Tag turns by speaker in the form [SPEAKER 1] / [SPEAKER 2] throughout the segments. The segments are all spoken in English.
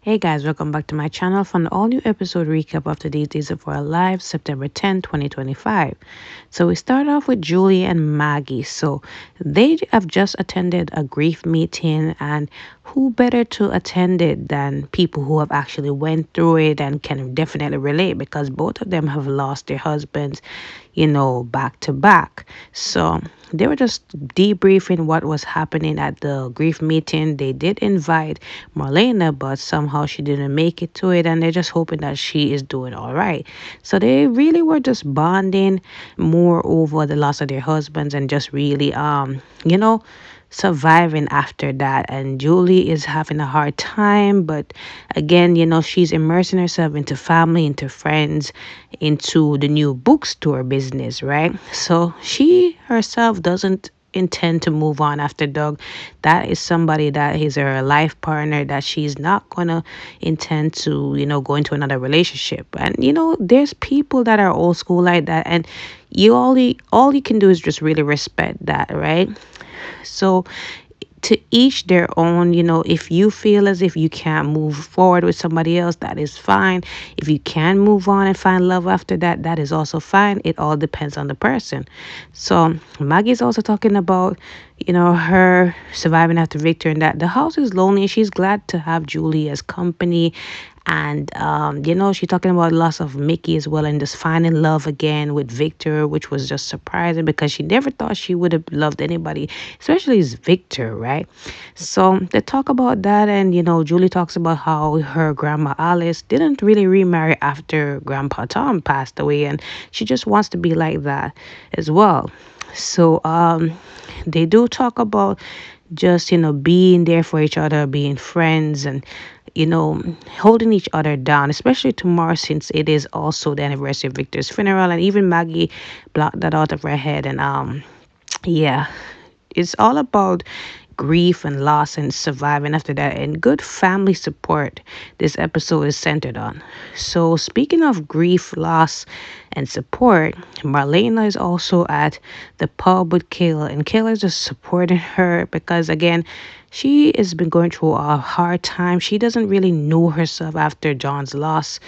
[SPEAKER 1] Hey guys, welcome back to my channel for an all new episode recap of today's Days of Our Lives, September 10, 2025. So we start off with Julie and Maggie. So they have just attended a grief meeting, and who better to attend it than people who have actually went through it and can definitely relate because both of them have lost their husbands, back to back. So they were just debriefing what was happening at the grief meeting. They did invite Marlena, but somehow she didn't make it to it, and they're just hoping that she is doing all right. So they really were just bonding more over the loss of their husbands and just really, surviving after that. And Julie is having a hard time, but again, she's immersing herself into family, into friends, into the new bookstore business, right? So she herself doesn't intend to move on after Doug. That is somebody that is her life partner that she's not gonna intend to, go into another relationship. And there's people that are old school like that, and all you can do is just really respect that, right? So to each their own. If you feel as if you can't move forward with somebody else, that is fine. If you can move on and find love after that, that is also fine. It all depends on the person. So Maggie's also talking about, her surviving after Victor, and that the house is lonely. She's glad to have Julie as company. And she's talking about loss of Mickey as well, and just finding love again with Victor, which was just surprising because she never thought she would have loved anybody, especially as Victor, right? So they talk about that, and Julie talks about how her grandma Alice didn't really remarry after Grandpa Tom passed away, and she just wants to be like that as well. So they do talk about just being there for each other, being friends, and you know holding each other down, especially tomorrow since it is also the anniversary of Victor's funeral. And even Maggie blocked that out of her head. And yeah, it's all about grief and loss and surviving after that, and good family support this episode is centered on. So speaking of grief, loss, and support, Marlena is also at the pub with Kayla, and Kayla is just supporting her because, again, she has been going through a hard time. She doesn't really know herself after John's loss.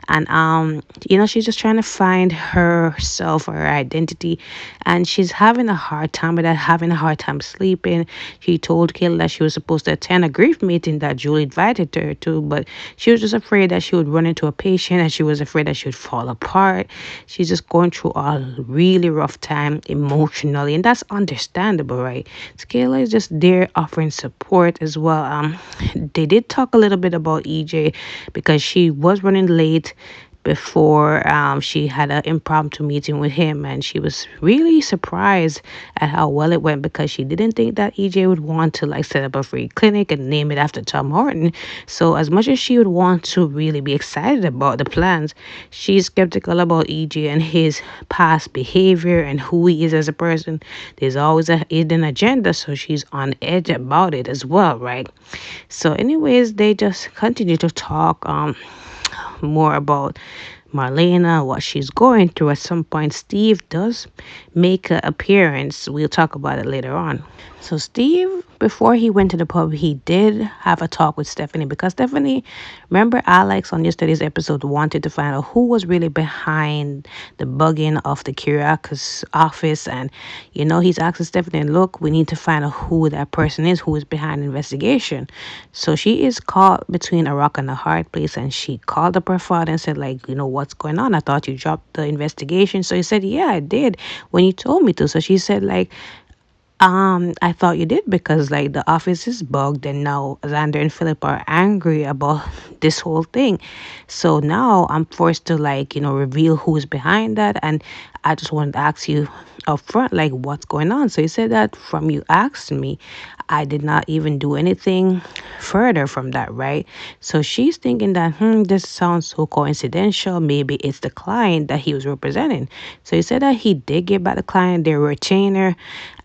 [SPEAKER 1] And she's just trying to find herself or her identity. And she's having a hard time with that, having a hard time sleeping. She told Kayla that she was supposed to attend a grief meeting that Julie invited her to, but she was just afraid that she would run into a patient, and she was afraid that she would fall apart. She's just going through a really rough time emotionally, and that's understandable, right? So Kayla is just there offering support as well. They did talk a little bit about EJ because she was running late before she had an impromptu meeting with him, and she was really surprised at how well it went because she didn't think that EJ would want to like set up a free clinic and name it after Tom Horton. So as much as she would want to really be excited about the plans, she's skeptical about EJ and his past behavior and who he is as a person. There's always a hidden agenda, so she's on edge about it as well, right? So anyways, they just continue to talk more about Marlena, what she's going through. At some point, Steve does make an appearance. We'll talk about it later on. So Steve, before he went to the pub, he did have a talk with Stephanie because Stephanie, remember Alex on yesterday's episode wanted to find out who was really behind the bugging of the Kyriakis office. And, he's asking Stephanie, look, we need to find out who that person is, who is behind the investigation. So she is caught between a rock and a hard place, and she called up her father and said, like, what's going on? I thought you dropped the investigation. So he said, yeah, I did when you told me to. So she said, like, I thought you did because like the office is bugged, and now Xander and Philip are angry about this whole thing. So now I'm forced to like, reveal who's behind that. And I just wanted to ask you up front, like, what's going on? So he said that from you asked me, I did not even do anything further from that, right? So she's thinking that, this sounds so coincidental. Maybe it's the client that he was representing. So he said that he did get back the client, their retainer,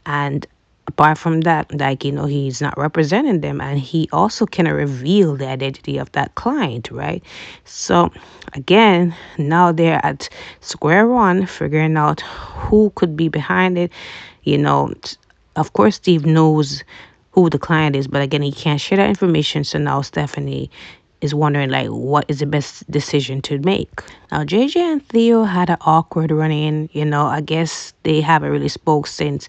[SPEAKER 1] and apart from that, like, he's not representing them, and he also cannot reveal the identity of that client, right? So again, now they're at square one, figuring out who could be behind it. Of course Steve knows who the client is, but again, he can't share that information. So now Stephanie is wondering like what is the best decision to make. Now JJ and Theo had an awkward run in, I guess they haven't really spoke since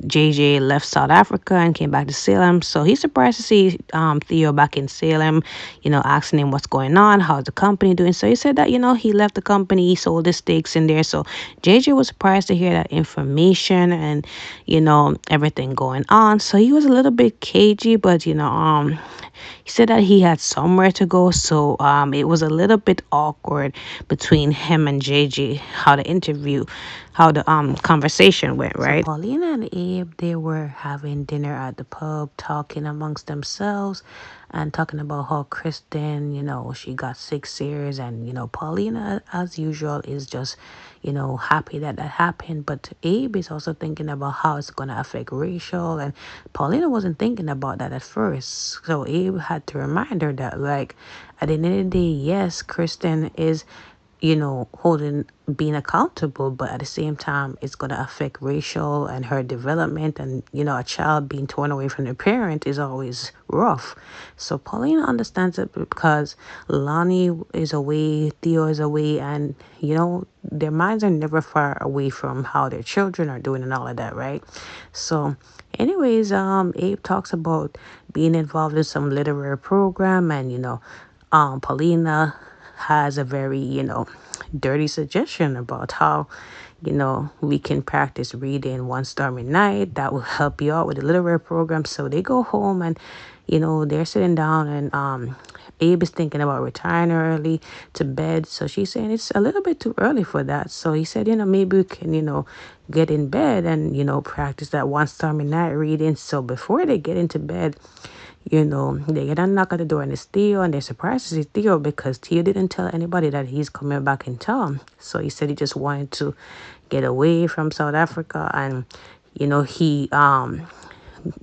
[SPEAKER 1] JJ left South Africa and came back to Salem. So he's surprised to see Theo back in Salem, asking him what's going on, how's the company doing. So he said that, he left the company, he sold his stakes in there. So JJ was surprised to hear that information and, everything going on. So he was a little bit cagey, but, he said that he had somewhere to go. So it was a little bit awkward between him and JJ, how the conversation went, right? So Paulina and Abe, they were having dinner at the pub, talking amongst themselves and talking about how Kristen, she got 6 years, and Paulina, as usual, is just happy that that happened. But Abe is also thinking about how it's going to affect Rachel, and Paulina wasn't thinking about that at first. So Abe had to remind her that, like, at the end of the day, yes, Kristen is holding, being accountable, but at the same time, it's going to affect Rachel and her development. And, a child being torn away from their parent is always rough. So Paulina understands it because Lonnie is away, Theo is away, and, their minds are never far away from how their children are doing and all of that, right? So, anyways, Abe talks about being involved in some literary program, and, Paulina has a very, dirty suggestion about how, we can practice reading one stormy night that will help you out with the literary program. So they go home and, they're sitting down, and Abe is thinking about retiring early to bed. So she's saying it's a little bit too early for that. So he said, maybe we can, get in bed and, practice that one stormy night reading. So before they get into bed, they get a knock at the door, and it's Theo, and they're surprised to see Theo because Theo didn't tell anybody that he's coming back in town. So he said he just wanted to get away from South Africa, and he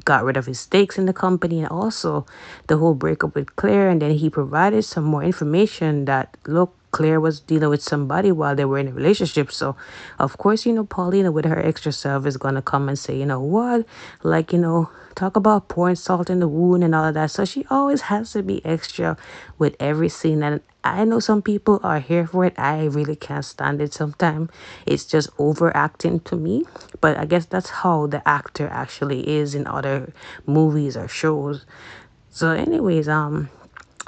[SPEAKER 1] got rid of his stakes in the company, and also the whole breakup with Claire. And then he provided some more information that, look, Claire was dealing with somebody while they were in a relationship. So, of course, Paulina with her extra self is going to come and say, what? Like, talk about pouring salt in the wound and all of that. So she always has to be extra with every scene. And I know some people are here for it. I really can't stand it sometimes. It's just overacting to me. But I guess that's how the actor actually is in other movies or shows. So anyways,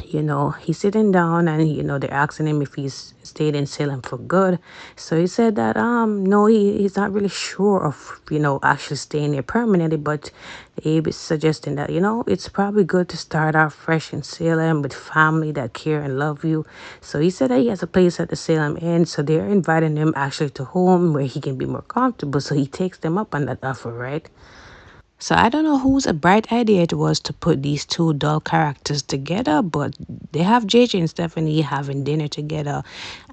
[SPEAKER 1] he's sitting down, and they're asking him if he's stayed in Salem for good. So he said that no, he's not really sure of actually staying there permanently, but Abe is suggesting that it's probably good to start out fresh in Salem with family that care and love you. So he said that he has a place at the Salem Inn, so they're inviting him actually to home where he can be more comfortable. So he takes them up on that offer, right? So I don't know whose a bright idea it was to put these two dull characters together, but they have JJ and Stephanie having dinner together,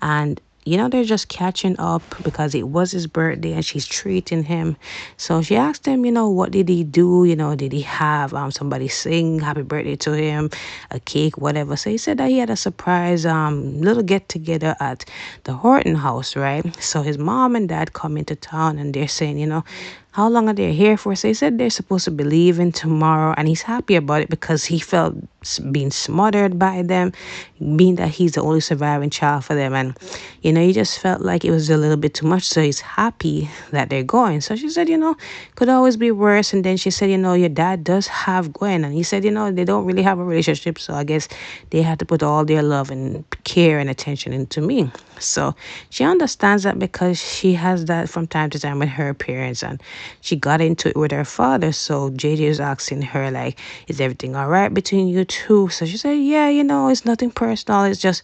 [SPEAKER 1] and they're just catching up because it was his birthday and she's treating him. So she asked him, what did he do? Did he have somebody sing happy birthday to him, a cake, whatever? So he said that he had a surprise little get together at the Horton house, right? So his mom and dad come into town, and they're saying, how long are they here for? So he said they're supposed to be leaving tomorrow, and he's happy about it because he felt being smothered by them, being that he's the only surviving child for them. And, he just felt like it was a little bit too much. So he's happy that they're going. So she said, could always be worse. And then she said, your dad does have Gwen. And he said, they don't really have a relationship. So I guess they had to put all their love and care and attention into me. So she understands that because she has that from time to time with her parents, and she got into it with her father. So JJ is asking her, like, is everything all right between you two? So she said, yeah, it's nothing personal. It's just,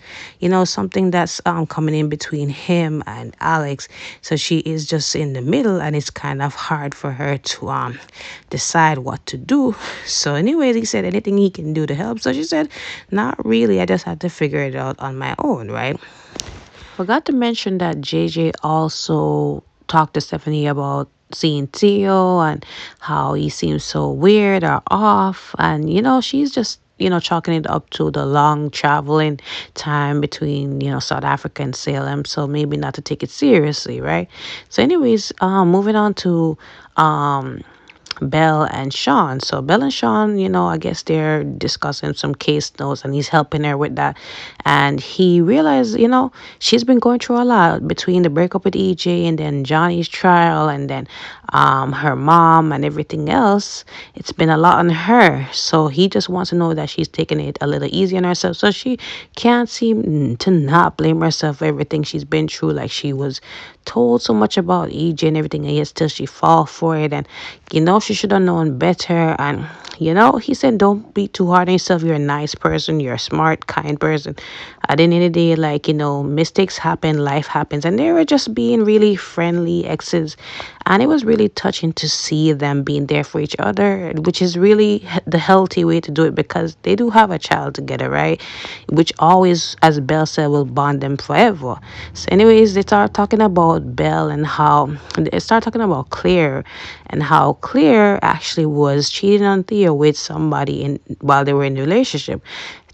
[SPEAKER 1] something that's coming in between him and Alex. So she is just in the middle, and it's kind of hard for her to decide what to do. So anyways, he said anything he can do to help. So she said, not really. I just had to figure it out on my own, right? Forgot to mention that JJ also talked to Stephanie about seeing Theo and how he seems so weird or off. And, she's just, chalking it up to the long traveling time between, South Africa and Salem. So maybe not to take it seriously, right? So anyways, moving on to Belle and Sean. So Belle and Sean, I guess they're discussing some case notes and he's helping her with that. And he realized, she's been going through a lot between the breakup with EJ and then Johnny's trial and then her mom and everything else. It's been a lot on her. So he just wants to know that she's taking it a little easy on herself. So she can't seem to not blame herself for everything she's been through. Like she was told so much about EJ and everything, and yet still she fall for it. And she should have known better. And he said, don't be too hard on yourself. You're a nice person. You're a smart, kind person. At the end of the day, like, mistakes happen, life happens. And they were just being really friendly exes. And it was really touching to see them being there for each other, which is really the healthy way to do it because they do have a child together, right? Which always, as Belle said, will bond them forever. So, anyways, they start talking about Belle and how they start talking about Claire and how Claire actually was cheating on Theo with somebody while they were in a relationship.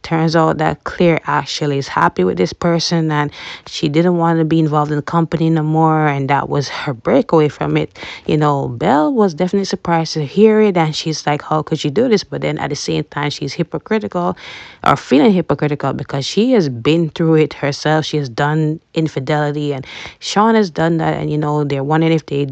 [SPEAKER 1] Turns out that Claire actually is happy with this person and she didn't want to be involved in the company no more, and that was her breakaway from it. Belle was definitely surprised to hear it and she's like, how could you do this? But then at the same time, she's hypocritical or feeling hypocritical because she has been through it herself. She has done infidelity and Sean has done that, and they're wondering if they,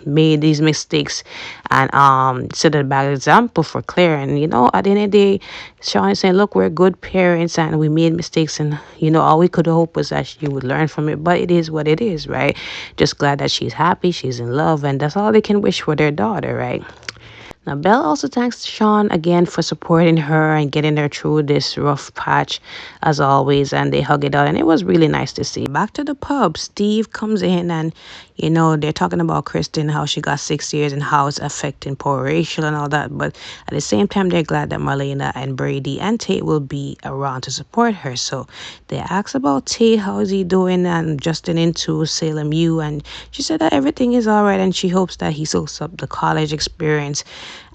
[SPEAKER 1] made these mistakes and set a bad example for Claire. And at the end of the day, Sean is saying, look, we're good parents and we made mistakes, and all we could hope was that she would learn from it. But it is what it is, right? Just glad that she's happy, she's in love, and that's all they can wish for their daughter, right? Now, Belle also thanks Sean again for supporting her and getting her through this rough patch, as always, and they hug it out, and it was really nice to see. Back to the pub, Steve comes in, and they're talking about Kristen, how she got 6 years and how it's affecting poor Rachel and all that. But at the same time, they're glad that Marlena and Brady and Tate will be around to support her. So they asked about Tate, how is he doing, and Justin into Salem U, and she said that everything is all right, and she hopes that he soaks up the college experience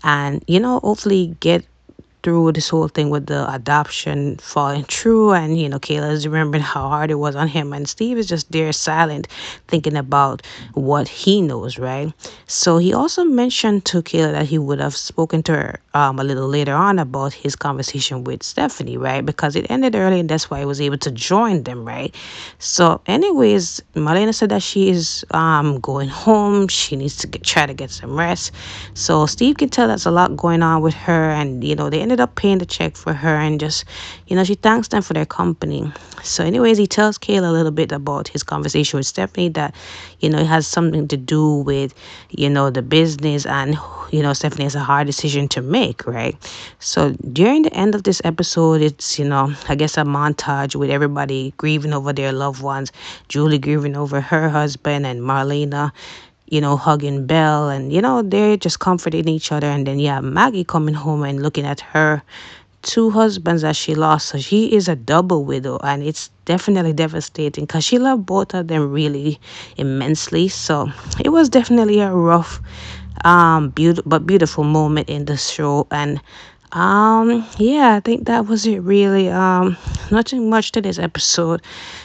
[SPEAKER 1] and hopefully get through this whole thing with the adoption falling through. And Kayla is remembering how hard it was on him, and Steve is just there silent thinking about what he knows, right? So he also mentioned to Kayla that he would have spoken to her a little later on about his conversation with Stephanie, right? Because it ended early and that's why he was able to join them, right? So anyways, Marlena said that she is going home. She needs to try to get some rest. So Steve can tell that's a lot going on with her, and they ended up paying the check for her, and just she thanks them for their company. So anyways, he tells Kayla a little bit about his conversation with Stephanie, that it has something to do with the business, and Stephanie has a hard decision to make, right? So during the end of this episode, it's I guess a montage with everybody grieving over their loved ones. Julie grieving over her husband, and Marlena hugging Belle, and they're just comforting each other. And then Maggie coming home and looking at her two husbands that she lost. So she is a double widow, and it's definitely devastating because she loved both of them really immensely. So it was definitely a rough beautiful moment in the show. And yeah, I think that was it really. Nothing much to this episode.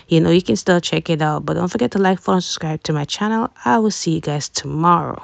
[SPEAKER 1] You can still check it out, but don't forget to like, follow, and subscribe to my channel. I will see you guys tomorrow.